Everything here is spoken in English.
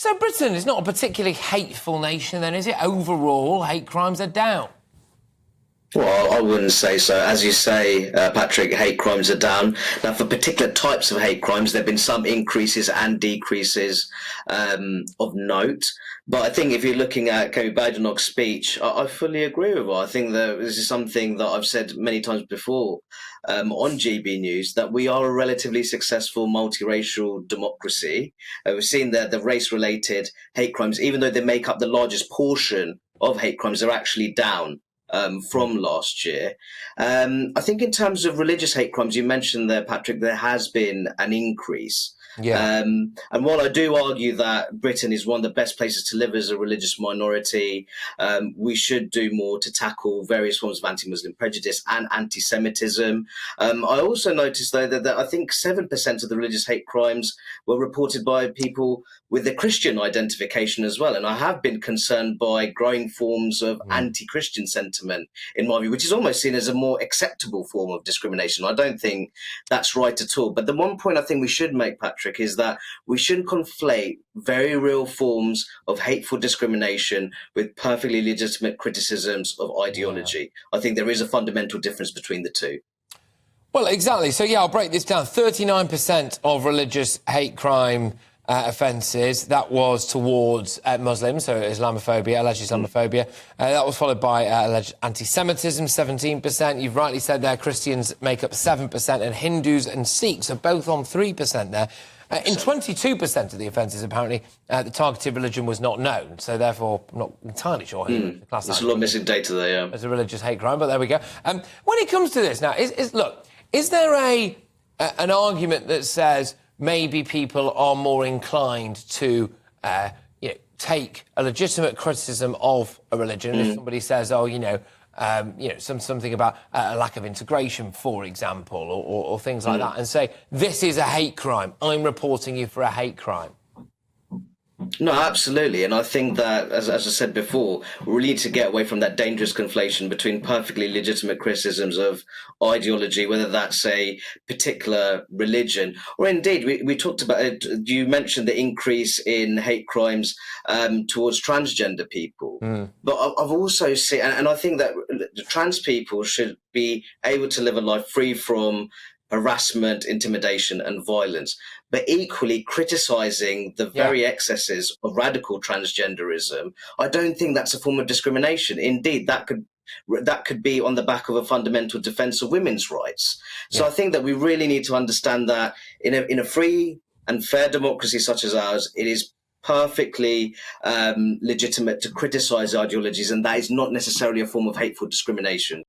So Britain is not a particularly hateful nation then, is it? Overall, hate crimes are down. Well, I wouldn't say so. As you say, Patrick, hate crimes are down. Now, for particular types of hate crimes, there have been some increases and decreases of note. But I think if you're looking at Kemi Badenoch's speech, I fully agree with her. I think that this is something that I've said many times before on GB News, that we are a relatively successful multiracial democracy. We've seen that the race-related hate crimes, even though they make up the largest portion of hate crimes, are actually down from last year. I think in terms of religious hate crimes, you mentioned there, Patrick, there has been an increase. Yeah. And while I do argue that Britain is one of the best places to live as a religious minority, we should do more to tackle various forms of anti-Muslim prejudice and anti-Semitism. I also noticed, though, that I think 7% of the religious hate crimes were reported by people with a Christian identification as well. And I have been concerned by growing forms of anti-Christian sentiment, in my view, which is almost seen as a more acceptable form of discrimination. I don't think that's right at all. But the one point I think we should make, Patrick, is that we shouldn't conflate very real forms of hateful discrimination with perfectly legitimate criticisms of ideology. I think there is a fundamental difference between the two. Well, exactly. So, yeah, I'll break this down. 39% of religious hate crime offences, that was towards Muslims, so Islamophobia, alleged Islamophobia. That was followed by alleged anti-Semitism, 17%. You've rightly said there, Christians make up 7%, and Hindus and Sikhs are both on 3% there. In 22% of the offences, apparently, the targeted religion was not known, so therefore I'm not entirely sure who the class. There's a lot of missing data there, yeah. As a religious hate crime, but there we go. When it comes to this now, is there an argument that says maybe people are more inclined to, take a legitimate criticism of a religion? If somebody says, something about a lack of integration, for example, or things like that, and say, this is a hate crime, I'm reporting you for a hate crime. No, absolutely. And I think that, as I said before, we really need to get away from that dangerous conflation between perfectly legitimate criticisms of ideology, whether that's a particular religion, or indeed, we talked about it, you mentioned the increase in hate crimes towards transgender people. But I've also seen, and I think that trans people should be able to live a life free from harassment, intimidation, and violence. But equally, criticising the very excesses of radical transgenderism, I don't think that's a form of discrimination. Indeed, that could be on the back of a fundamental defence of women's rights. So I think that we really need to understand that in a free and fair democracy such as ours, it is perfectly legitimate to criticise ideologies, and that is not necessarily a form of hateful discrimination.